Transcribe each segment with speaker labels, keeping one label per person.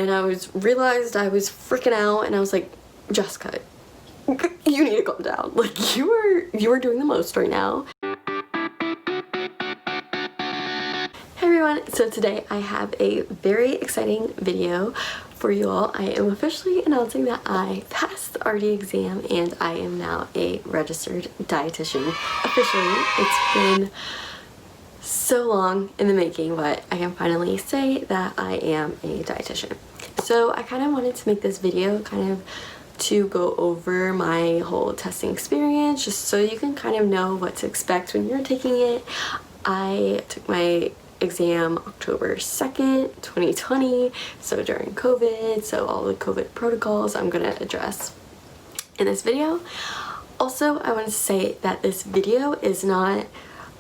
Speaker 1: and I realized I was freaking out, and I was like, Jessica, you need to calm down. Like, you are doing the most right now. Hey everyone, so today I have a very exciting video for you all. I am officially announcing that I passed the RD exam and I am now a registered dietitian. Officially, it's been so long in the making, but I can finally say that I am a dietitian. So I kind of wanted to make this video kind of to go over my whole testing experience, just so you can kind of know what to expect when you're taking it. I took my exam October 2nd, 2020, so during COVID, so all the COVID protocols I'm gonna address in this video. Also, I want to say that this video is not,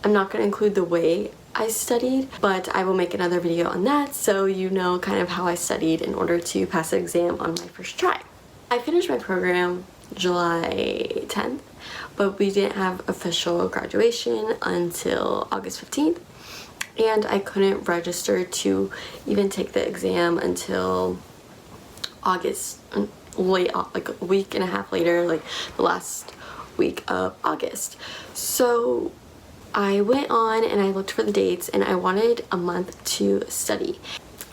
Speaker 1: I'm not gonna include the way I studied, but I will make another video on that so you know kind of how I studied in order to pass the exam on my first try. I finished my program July 10th, but we didn't have official graduation until August 15th. And I couldn't register to even take the exam until August, like a week and a half later, like the last week of August. So I went on and I looked for the dates, and I wanted a month to study.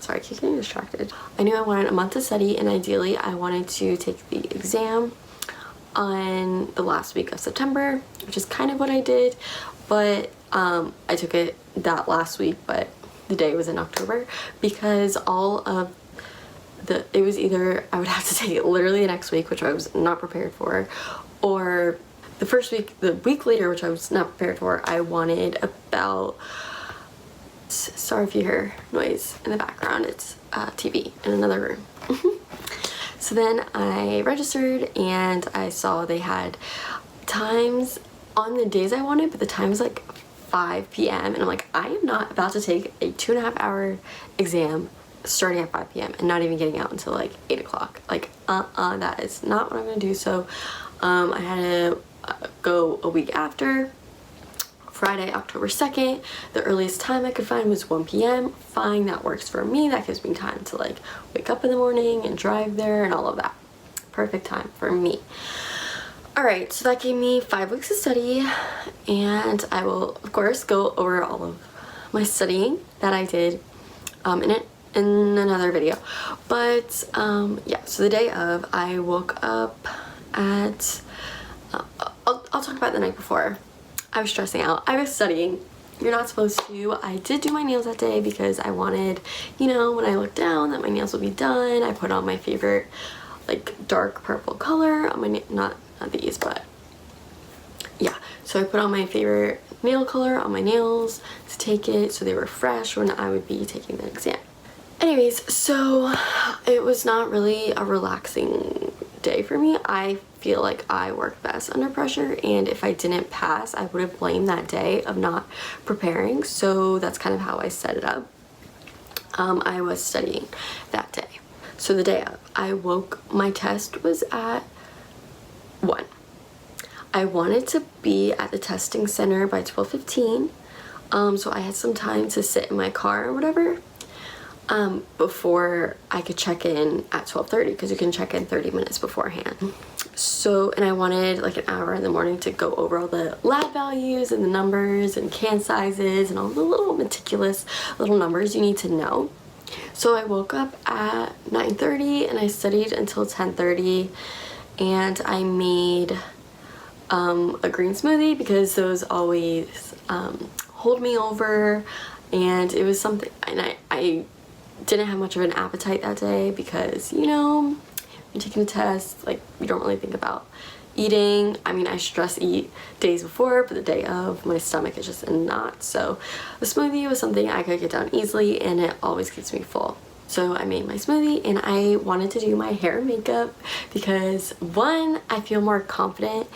Speaker 1: Sorry, I keep getting distracted. I knew I wanted a month to study, and ideally I wanted to take the exam on the last week of September, which is kind of what I did, but I took it that last week, but the day was in October because all of it was either I would have to take it literally the next week, which I was not prepared for, or the first week, the week later, which I was not prepared for. I wanted about, sorry if you hear noise in the background, it's TV in another room. So then I registered and I saw they had times on the days I wanted, but the time was like 5 p.m. and I'm like, I am not about to take a 2.5 hour exam starting at 5 p.m. and not even getting out until like 8 o'clock. Like, that is not what I'm gonna do. So I had to go a week after, Friday, October 2nd. The earliest time I could find was 1 p.m. Fine, that works for me. That gives me time to like wake up in the morning and drive there and all of that. Perfect time for me. Alright, so that gave me 5 weeks of study, and I will of course go over all of my studying that I did in another video. But yeah, so the day of, I woke up at I'll talk about the night before. I was stressing out. I was studying. You're not supposed to. I did do my nails that day because I wanted, you know, when I looked down that my nails would be done. I put on my favorite like dark purple color on my not these, but yeah, so I put on my favorite nail color on my nails to take it so they were fresh when I would be taking the exam. Anyways, so it was not really a relaxing day for me. I feel like I work best under pressure, and if I didn't pass, I would have blamed that day of not preparing. So that's kind of how I set it up. I was studying that day. So the day of, I woke, my test was at 1. I wanted to be at the testing center by 12:15, so I had some time to sit in my car or whatever before I could check in at 12:30, because you can check in 30 minutes beforehand. So, and I wanted like an hour in the morning to go over all the lab values and the numbers and can sizes and all the little meticulous little numbers you need to know. So I woke up at 9:30 and I studied until 10:30. And I made a green smoothie because those always hold me over, and it was something, and I didn't have much of an appetite that day because, you know, you're taking a test, like, you don't really think about eating. I mean, I stress eat days before, but the day of, my stomach is just in knots. So the smoothie was something I could get down easily, and it always keeps me full. So I made my smoothie, and I wanted to do my hair and makeup because, one, I feel more confident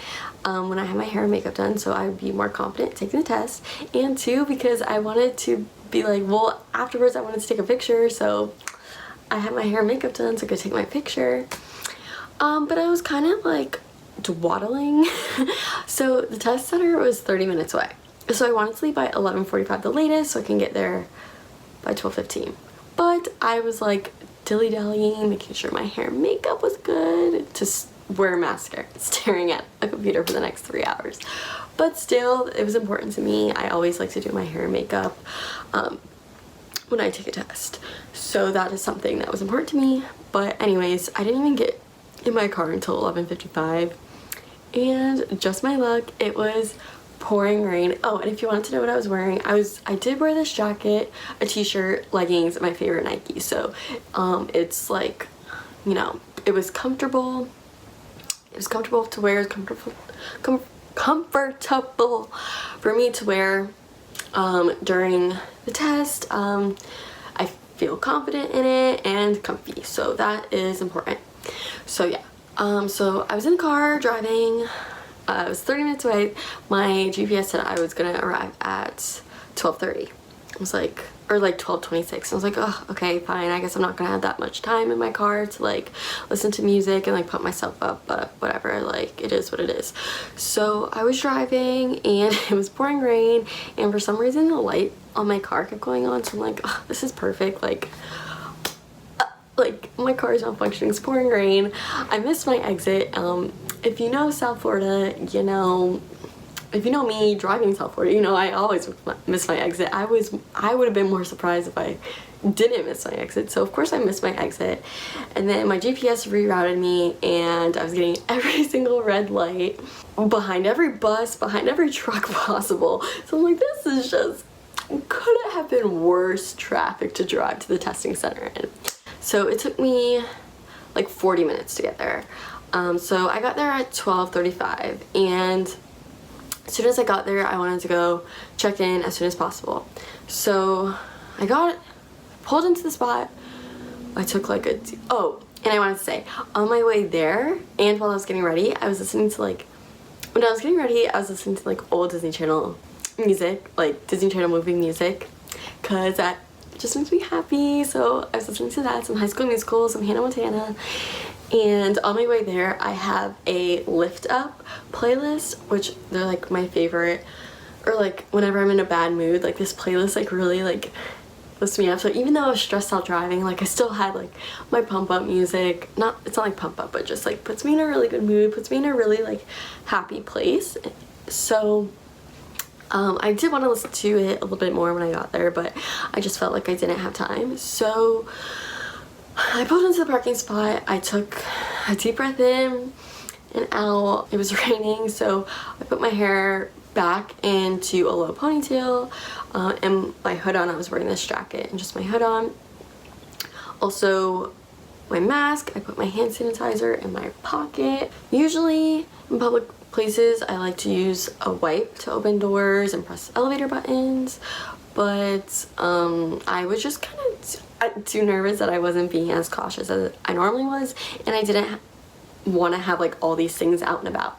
Speaker 1: when I have my hair and makeup done, so I would be more confident taking the test, and two, because I wanted to be like, well, afterwards I wanted to take a picture, so I had my hair and makeup done so I could take my picture. But I was kind of like dawdling. So the test center was 30 minutes away, so I wanted to leave by 11:45 the latest so I can get there by 12:15. But I was like dilly-dallying, making sure my hair and makeup was good, to wear mascara, staring at a computer for the next 3 hours. But still, it was important to me. I always like to do my hair and makeup when I take a test. So that is something that was important to me. But anyways, I didn't even get in my car until 11:55. And just my luck, it was pouring rain. Oh, and if you wanted to know what I was wearing, I did wear this jacket, a t-shirt, leggings, and my favorite Nike. So it's like, you know, it was comfortable. It was comfortable to wear, comfortable for me to wear during the test. I feel confident in it and comfy, so that is important. So yeah, so I was in the car driving. I was 30 minutes away. My GPS said I was gonna arrive at 12:30. I was like, or like 12:26. I was like, oh, okay, fine. I guess I'm not gonna have that much time in my car to like listen to music and like put myself up, but whatever, like it is what it is. So I was driving and it was pouring rain, and for some reason the light on my car kept going on. So I'm like, oh, this is perfect. Like my car is not functioning. It's pouring rain. I missed my exit. If you know South Florida, you know, if you know me driving South Florida, you know I always miss my exit. I would have been more surprised if I didn't miss my exit. So of course I missed my exit, and then my GPS rerouted me, and I was getting every single red light behind every bus, behind every truck possible. So I'm like, this is just, couldn't have been worse traffic to drive to the testing center in. So it took me like 40 minutes to get there. So I got there at 12:35, and as soon as I got there, I wanted to go check in as soon as possible. So I pulled into the spot. I took like oh, and I wanted to say, on my way there and while I was getting ready, I was listening to when I was getting ready, I was listening to like old Disney Channel music, like Disney Channel movie music, cause that just makes me happy. So I was listening to that, some High School Musical, some Hannah Montana. And on my way there, I have a Lift Up playlist, which they're like my favorite, or like whenever I'm in a bad mood, like this playlist like really like lifts me up. So even though I was stressed out driving, like I still had like my pump up music. It's not like pump up, but just like puts me in a really good mood, puts me in a really like happy place. So I did want to listen to it a little bit more when I got there, but I just felt like I didn't have time. So I pulled into the parking spot. I took a deep breath in and out. It was raining, so I put my hair back into a low ponytail and my hood on. I was wearing this jacket and just my hood on. Also my mask. I put my hand sanitizer in my pocket. Usually in public places I like to use a wipe to open doors and press elevator buttons, but I was just kind of too nervous that I wasn't being as cautious as I normally was, and I didn't want to have like all these things out and about.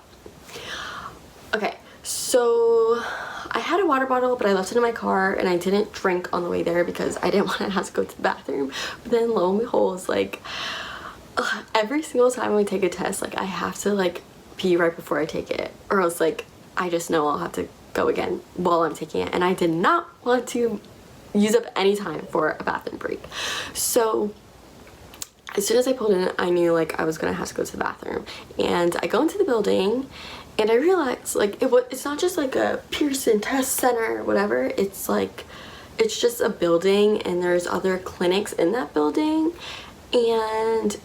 Speaker 1: Okay, so I had a water bottle, but I left it in my car and I didn't drink on the way there because I didn't want to have to go to the bathroom. But then lo and behold, it's like every single time we take a test, like I have to like pee right before I take it, or else like I just know I'll have to go again while I'm taking it, and I did not want to use up any time for a bathroom break. So as soon as I pulled in, I knew like I was gonna have to go to the bathroom, and I go into the building and I realized like it's not just like a Pearson test center or whatever. It's like it's just a building, and there's other clinics in that building and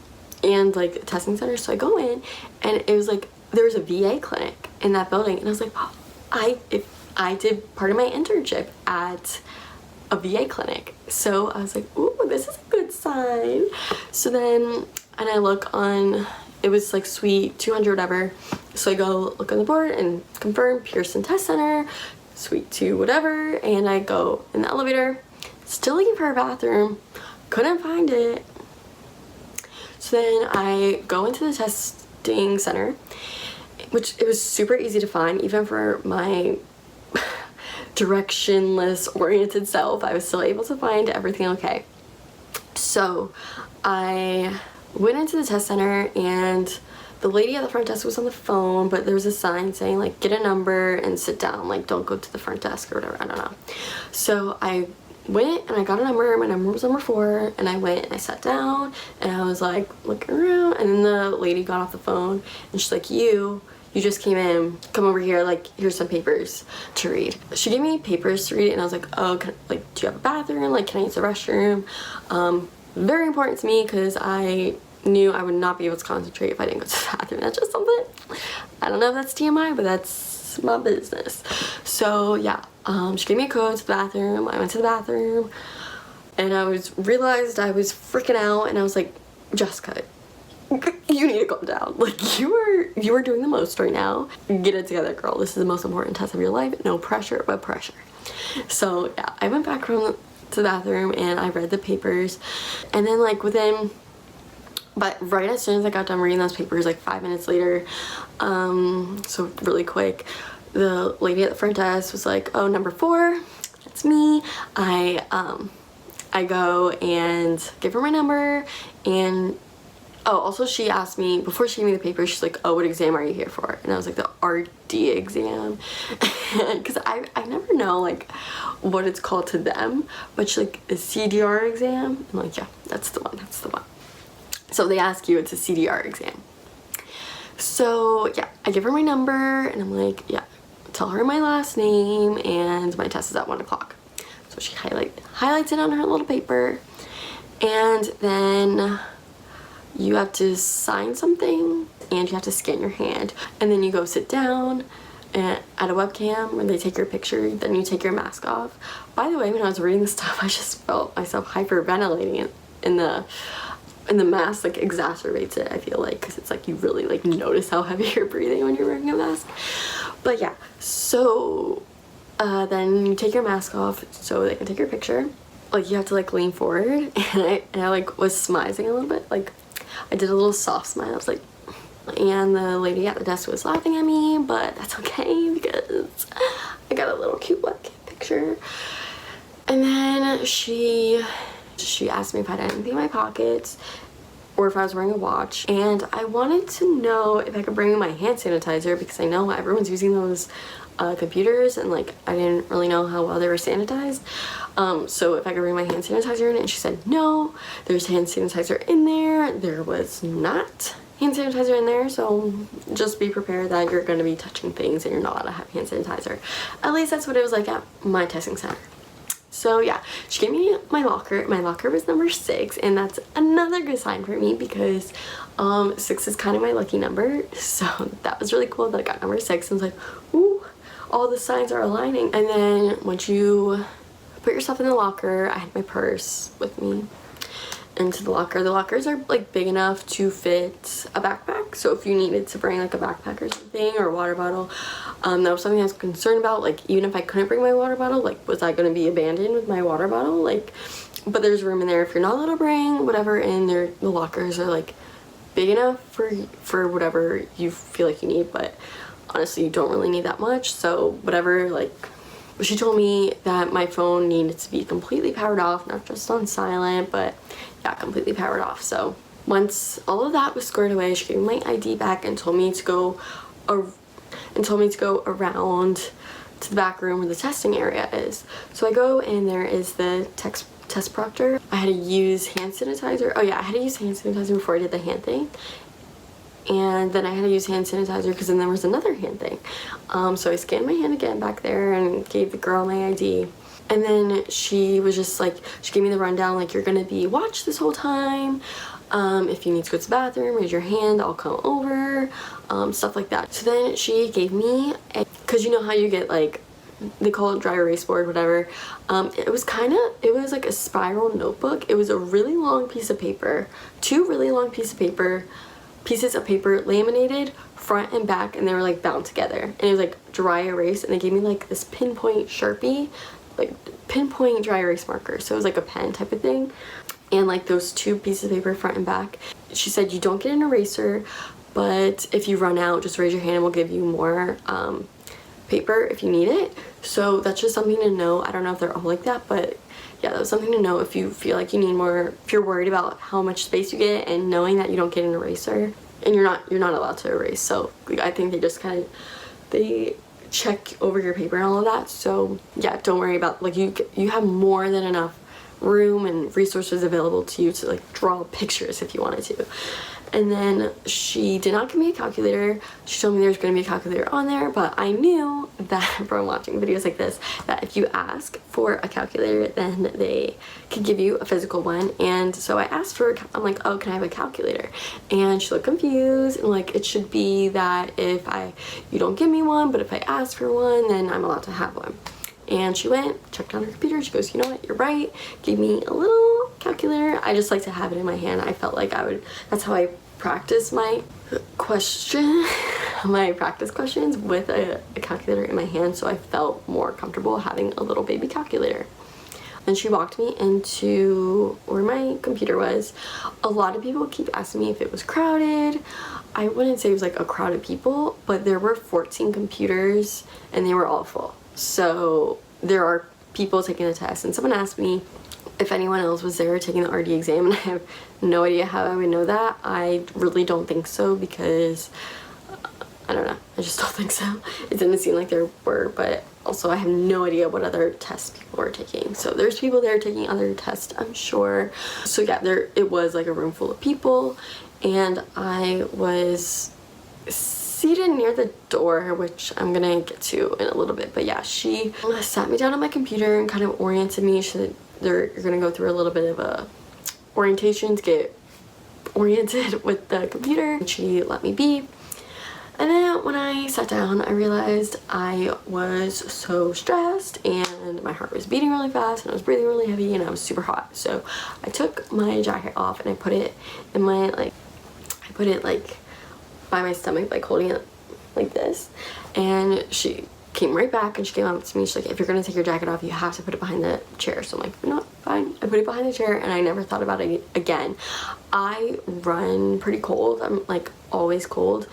Speaker 1: like a testing center. So I go in and it was like there was a VA clinic in that building, and I was like, oh, I did part of my internship at a VA clinic. So I was like, ooh, this is a good sign. So then, and I look on, it was like suite 200 whatever. So I go look on the board and confirm Pearson Test Center, suite 2 whatever, and I go in the elevator, still looking for a bathroom, couldn't find it. So then I go into the testing center, which it was super easy to find, even for my directionless oriented self. I was still able to find everything okay. So I went into the test center, and the lady at the front desk was on the phone, but there was a sign saying like get a number and sit down, like don't go to the front desk or whatever, I don't know. So I went and I got a number. My number was number 4, and I went and I sat down and I was like looking around, and then the lady got off the phone and she's like, you just came in, come over here, like here's some papers to read. She gave me papers to read and I was like, oh, like, do you have a bathroom? Like, can I use the restroom? Very important to me because I knew I would not be able to concentrate if I didn't go to the bathroom. That's just something, I don't know if that's TMI, but that's my business. So yeah, she gave me a code to the bathroom. I went to the bathroom and I realized I was freaking out, and I was like, Jessica, you need to calm down. Like, you are doing the most right now. Get it together, girl. This is the most important test of your life. No pressure, but pressure. So yeah, I went back to the bathroom and I read the papers, and then like but right as soon as I got done reading those papers, like 5 minutes later, so really quick, the lady at the front desk was like, oh, number 4, that's me. I go and give her my number, and oh, also she asked me, before she gave me the paper, she's like, oh, what exam are you here for? And I was like, the RD exam. Because I never know, like, what it's called to them. But she's like, a CDR exam? I'm like, yeah, that's the one, that's the one. So they ask you, it's a CDR exam. So, yeah, I give her my number, and I'm like, yeah, tell her my last name, and my test is at 1 o'clock. So she highlights it on her little paper, and then you have to sign something and you have to scan your hand, and then you go sit down at a webcam when they take your picture. Then you take your mask off. By the way, when I was reading this stuff, I just felt myself hyperventilating in the mask. Like, exacerbates it, I feel like, because it's like you really like notice how heavy you're breathing when you're wearing a mask. But yeah, so then you take your mask off so they can take your picture. Like, you have to like lean forward, and I like was smizing a little bit, like I did a little soft smile. I was like, and the lady at the desk was laughing at me, but that's okay because I got a little cute webcam picture. And then she asked me if I had anything in my pockets or if I was wearing a watch, and I wanted to know if I could bring my hand sanitizer because I know everyone's using those computers, and like I didn't really know how well they were sanitized. So if I could bring my hand sanitizer in, and she said no, there's hand sanitizer in there. There was not hand sanitizer in there, so just be prepared that you're going to be touching things and you're not allowed to have hand sanitizer. At least that's what it was like at my testing center. So yeah, she gave me my locker. My locker was number 6, and that's another good sign for me because 6 is kind of my lucky number. So that was really cool that I got number 6. I was like, ooh, all the signs are aligning. And then once you put yourself in the locker, I had my purse with me into the locker. The lockers are like big enough to fit a backpack, so if you needed to bring like a backpack or something, or a water bottle, that was something I was concerned about. Like, even if I couldn't bring my water bottle, like, was I going to be abandoned with my water bottle? Like, but there's room in there if you're not allowed to bring whatever, and the lockers are like big enough for whatever you feel like you need, but honestly you don't really need that much. So whatever, like, she told me that my phone needed to be completely powered off, not just on silent, but yeah, completely powered off. So once all of that was squared away, she gave me my ID back and told me to go around to the back room where the testing area is. So I go, and there is the test proctor. I had to use hand sanitizer. Oh yeah, I had to use hand sanitizer before I did the hand thing. And then I had to use hand sanitizer because then there was another hand thing. So I scanned my hand again back there and gave the girl my ID. And then she was just like, she gave me the rundown, like, you're gonna be watched this whole time. If you need to go to the bathroom, raise your hand, I'll come over, stuff like that. So then she gave me because you know how you get, like, they call it dry erase board, whatever. It was like a spiral notebook. It was a really long piece of paper, 2 really long pieces of paper laminated front and back, and they were like bound together, and it was like dry erase, and they gave me like this pinpoint Sharpie, like pinpoint dry erase marker, so it was like a pen type of thing, and like those 2 pieces of paper front and back. She said you don't get an eraser, but if you run out, just raise your hand and we'll give you more paper if you need it. So that's just something to know. I don't know if they're all like that, but yeah, that was something to know if you feel like you need more, if you're worried about how much space you get, and knowing that you don't get an eraser, and you're not allowed to erase. So I think they just kind of, they check over your paper and all of that. So yeah, don't worry about, like, you have more than enough room and resources available to you to like draw pictures if you wanted to. And then she did not give me a calculator. She told me there's going to be a calculator on there, but I knew that from watching videos like this, that if you ask for a calculator, then they could give you a physical one. And so I asked for, I'm like, oh, can I have a calculator? And she looked confused, and like, it should be that if you don't give me one, but if I ask for one, then I'm allowed to have one. And she went, checked on her computer, she goes, you know what, you're right, gave me a little calculator. I just like to have it in my hand. I felt like that's how I practice my practice questions, with a calculator in my hand, so I felt more comfortable having a little baby calculator. Then she walked me into where my computer was. A lot of people keep asking me if it was crowded. I wouldn't say it was like a crowd of people, but there were 14 computers and they were all full. So there are people taking the test, and someone asked me if anyone else was there taking the RD exam, and I have no idea how I would know that. I really don't think so, because I don't know, I just don't think so. It didn't seem like there were, but also I have no idea what other tests people were taking. So there's people there taking other tests, I'm sure. So yeah, it was like a room full of people, and I was seated near the door, which I'm gonna get to in a little bit. But yeah, she sat me down on my computer and kind of oriented me. She said, you're gonna go through a little bit of a orientation to get oriented with the computer. And she let me be. And then when I sat down, I realized I was so stressed, and my heart was beating really fast, and I was breathing really heavy, and I was super hot. So I took my jacket off and I put it in my, like, I put it like by my stomach, like holding it like this. And she came right back and she came up to me. She's like, if you're gonna take your jacket off, you have to put it behind the chair. So I'm like, no, fine. I put it behind the chair, and I never thought about it again. I run pretty cold. I'm like always cold.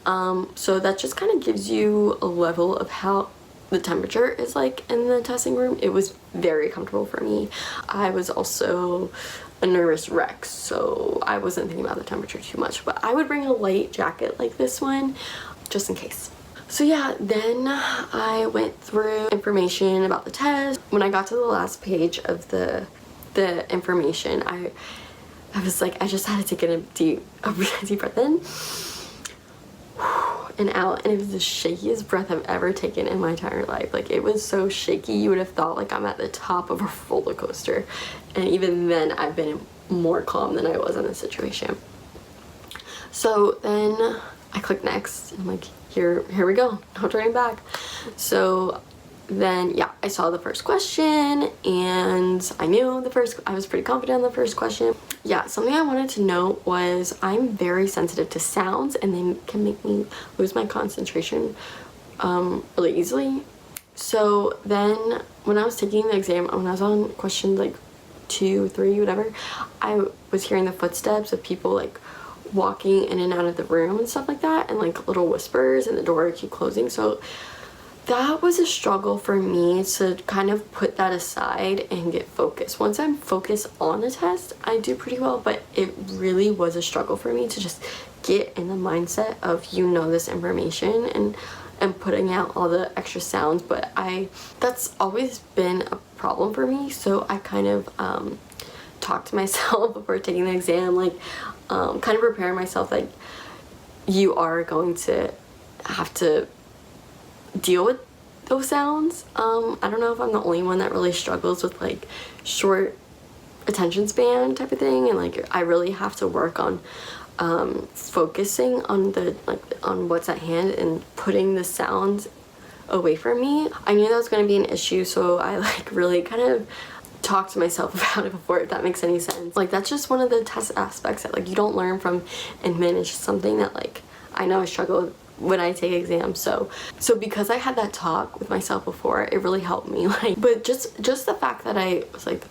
Speaker 1: So that just kind of gives you a level of how the temperature is like in the testing room. It was very comfortable for me. I was also a nervous wreck, so I wasn't thinking about the temperature too much, but I would bring a light jacket like this one just in case. So yeah, then I went through information about the test. When I got to the last page of the information, I was like, I just had to take a deep breath in and out, and it was the shakiest breath I've ever taken in my entire life. Like, it was so shaky, you would have thought like I'm at the top of a roller coaster. And even then, I've been more calm than I was in this situation. So then I clicked next, and I'm like, here we go, no turning back. So then yeah, I saw the first question, and I was pretty confident on the first question. Yeah, something I wanted to note was I'm very sensitive to sounds, and they can make me lose my concentration really easily. So then when I was taking the exam, when I was on question like 2, 3, whatever, I was hearing the footsteps of people like walking in and out of the room and stuff like that, and like little whispers, and the door would keep closing. So that was a struggle for me to kind of put that aside and get focused. Once I'm focused on the test, I do pretty well, but it really was a struggle for me to just get in the mindset of, this information and putting out all the extra sounds. But that's always been a problem for me, so I kind of talked to myself before taking the exam, like kind of preparing myself, like, you are going to have to deal with those sounds. I don't know if I'm the only one that really struggles with like short attention span type of thing, and like I really have to work on focusing on on what's at hand and putting the sounds away from me. I knew that was going to be an issue, so I like really kind of talked to myself about it before, if that makes any sense. Like, that's just one of the test aspects that like you don't learn from admin. It's just something that like I know I struggle with when I take exams. So because I had that talk with myself before, it really helped me. Like, but just the fact that I was like,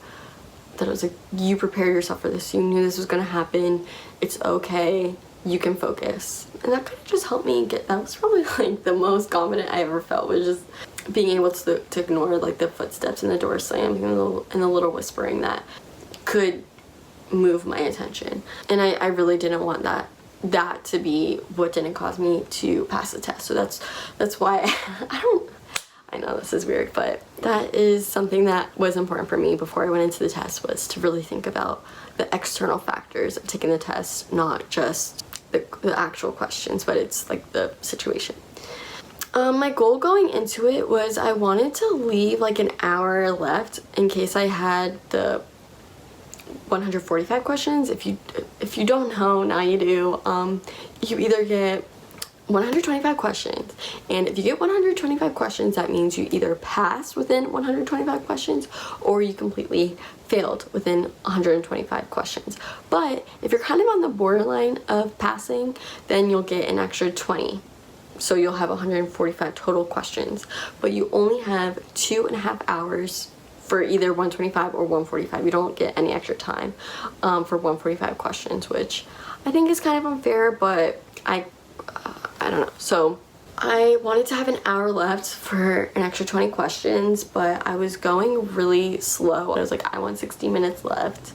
Speaker 1: you prepared yourself for this, you knew this was gonna happen, it's okay, you can focus. And that kind of just helped me that was probably like the most confident I ever felt, was just being able to ignore like the footsteps and the door slamming and the little whispering that could move my attention. And I really didn't want that that to be what didn't cause me to pass the test. So that's why I know this is weird, but that is something that was important for me before I went into the test, was to really think about the external factors of taking the test, not just the actual questions, but it's like the situation. My goal going into it was I wanted to leave like an hour left in case I had the 145 questions. If you don't know, now you do. You either get 125 questions, and if you get 125 questions, that means you either pass within 125 questions or you completely failed within 125 questions. But if you're kind of on the borderline of passing, then you'll get an extra 20. So you'll have 145 total questions, but you only have 2.5 hours for either 125 or 145. You don't get any extra time for 145 questions, which I think is kind of unfair, but I don't know. So I wanted to have an hour left for an extra 20 questions, but I was going really slow. I was like, I want 60 minutes left.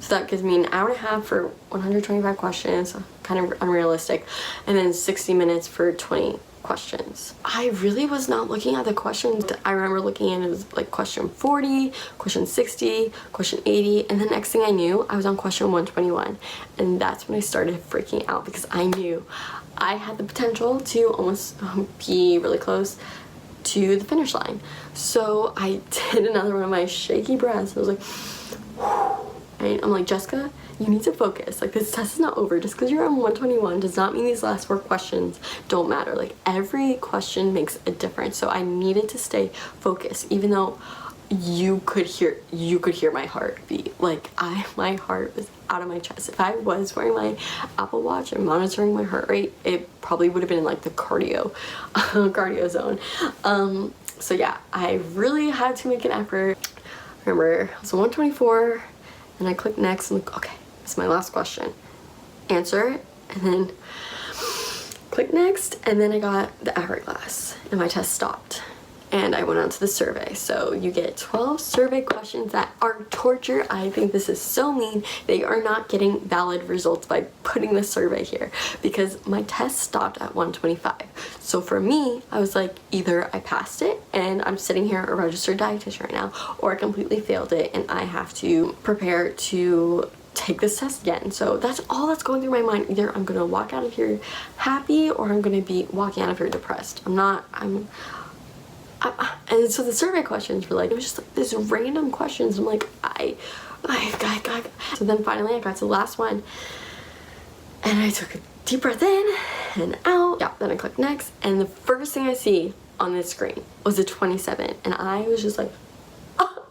Speaker 1: So that gives me an hour and a half for 125 questions, kind of unrealistic, and then 60 minutes for 20 questions. I really was not looking at the questions. I remember looking at it was like question 40, question 60, question 80, and the next thing I knew, I was on question 121. And that's when I started freaking out, because I knew I had the potential to almost be really close to the finish line. So I did another one of my shaky breaths. I was like, whew. And I'm like, Jessica, you need to focus. Like, this test is not over. Just because you're on 121 does not mean these last 4 questions don't matter. Like, every question makes a difference. So I needed to stay focused, even though you could hear my heart beat. Like, my heart was out of my chest. If I was wearing my Apple Watch and monitoring my heart rate, it probably would have been in like the cardio zone. So yeah, I really had to make an effort. Remember, it was 124. And I click next and like, okay, it's my last question. Answer it, and then click next, and then I got the hourglass and my test stopped. And I went on to the survey. So you get 12 survey questions that are torture. I think this is so mean. They are not getting valid results by putting the survey here, because my test stopped at 125. So for me, I was like, either I passed it and I'm sitting here a registered dietitian right now, or I completely failed it and I have to prepare to take this test again. So that's all that's going through my mind. Either I'm gonna walk out of here happy, or I'm gonna be walking out of here depressed. And so the survey questions were like, it was just like this random questions. I'm like, So then finally I got to the last one, and I took a deep breath in and out. Yeah, then I clicked next, and the first thing I see on this screen was a 27, and I was just like, oh.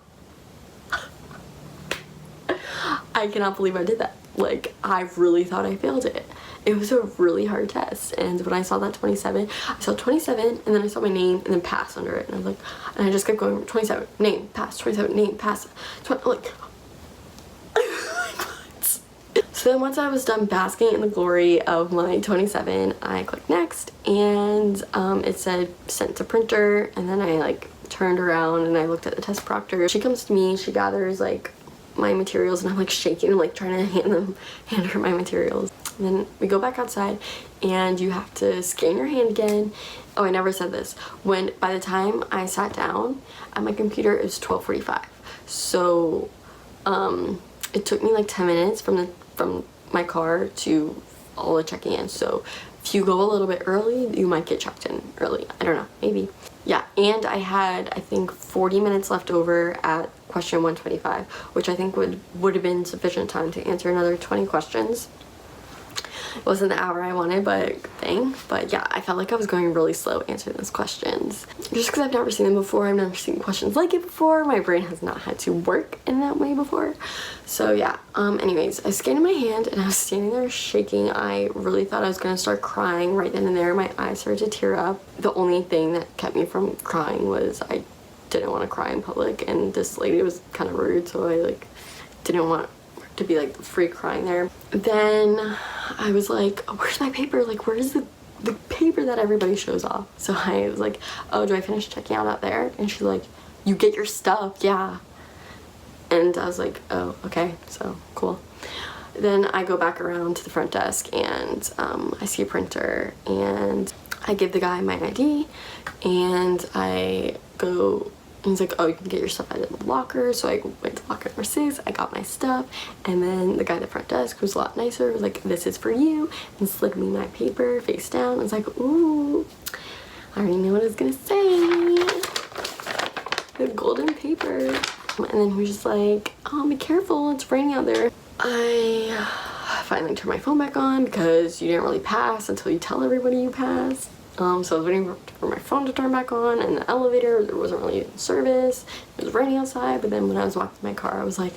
Speaker 1: I cannot believe I did that. Like, I really thought I failed it. It was a really hard test, and when I saw that 27, I saw 27, and then I saw my name, and then pass under it, and I was like, and I just kept going, 27, name, pass, 27, name, pass, 20, like, what? So then once I was done basking in the glory of my 27, I clicked next, and it said sent to printer, and then I like turned around and I looked at the test proctor. She comes to me, she gathers like my materials, and I'm like shaking, I'm like trying to hand her my materials. And then we go back outside, and you have to scan your hand again. Oh, I never said this. By the time I sat down at my computer, it was 12:45. So it took me like 10 minutes from my car to all the checking in. So if you go a little bit early, you might get checked in early. I don't know, maybe. Yeah, and I had, I think, 40 minutes left over at question 125, which I think would have been sufficient time to answer another 20 questions. It wasn't the hour I wanted, but good thing. But yeah, I felt like I was going really slow answering those questions. Just because I've never seen them before, I've never seen questions like it before. My brain has not had to work in that way before. So yeah, anyways, I scanned my hand and I was standing there shaking. I really thought I was gonna start crying right then and there. My eyes started to tear up. The only thing that kept me from crying was I didn't want to cry in public, and this lady was kind of rude, so I like didn't want to be like free crying there. Then I was like, oh, where's my paper? Like, where's the paper that everybody shows off? So I was like, oh, do I finish checking out there? And she's like, you get your stuff, yeah. And I was like, oh, okay, so cool. then I go back around to the front desk and I see a printer and I give the guy my ID and I go, he's like, oh, you can get your stuff out of the locker. So I went to locker number 6, I got my stuff, and then the guy at the front desk was a lot nicer, was like, this is for you, and slid me my paper face down. I was like, ooh, I already knew what I was gonna say. The golden paper. And then he was just like, oh, be careful, it's raining out there. I finally turned my phone back on because you didn't really pass until you tell everybody you passed. So I was waiting for my phone to turn back on, and the elevator, there wasn't really service. It was raining outside, but then when I was walking to my car, I was like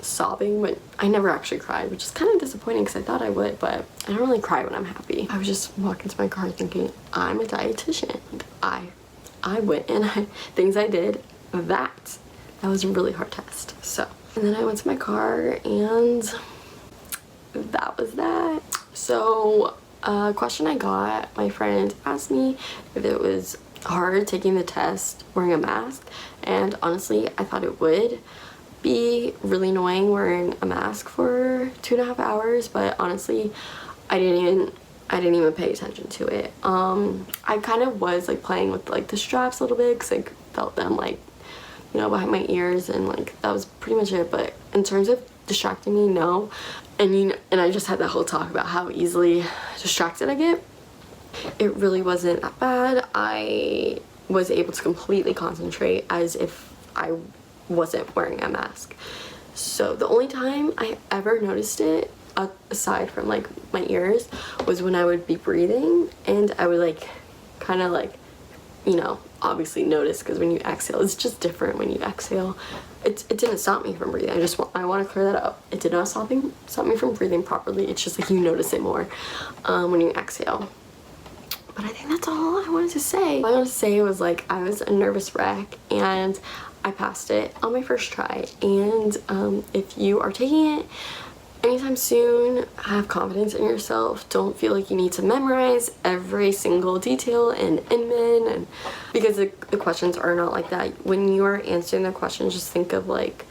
Speaker 1: sobbing, but I never actually cried, which is kind of disappointing because I thought I would, but I don't really cry when I'm happy. I was just walking to my car thinking, I'm a dietitian. Like, I went and things I did, that was a really hard test. So, and then I went to my car and that was that. So, a question I got, my friend asked me if it was hard taking the test wearing a mask, and honestly I thought it would be really annoying wearing a mask for 2.5 hours, but honestly I didn't even pay attention to it. I kind of was like playing with like the straps a little bit because I felt them like, you know, behind my ears, and like that was pretty much it. But in terms of distracting me, no. And I just had that whole talk about how easily distracted I get. It really wasn't that bad. I was able to completely concentrate as if I wasn't wearing a mask. So the only time I ever noticed it, aside from like my ears, was when I would be breathing, and I would like kind of like, you know, obviously notice, because when you exhale, it's just different when you exhale. It didn't stop me from breathing. I want to clear that up. It did not stop me from breathing properly. It's just like you notice it more when you exhale. But I think that's all I wanted to say. All I wanted to say was like I was a nervous wreck and I passed it on my first try. And if you are taking it anytime soon, have confidence in yourself. Don't feel like you need to memorize every single detail and admin, and because the questions are not like that. When you are answering the questions, just think of like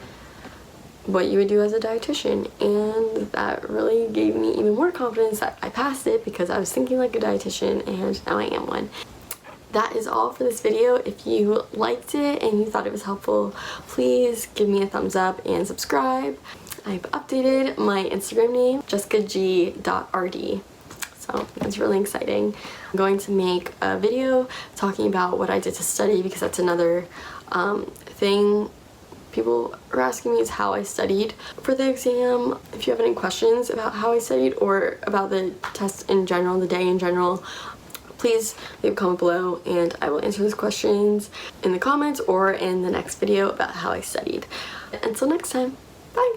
Speaker 1: what you would do as a dietitian, and that really gave me even more confidence that I passed it because I was thinking like a dietitian, and now I am one. That is all for this video. If you liked it and you thought it was helpful, please give me a thumbs up and subscribe. I've updated my Instagram name, jessicag.rd, so that's really exciting. I'm going to make a video talking about what I did to study, because that's another thing people are asking me, is how I studied for the exam. If you have any questions about how I studied or about the test in general, the day in general, please leave a comment below and I will answer those questions in the comments or in the next video about how I studied. Until next time, bye!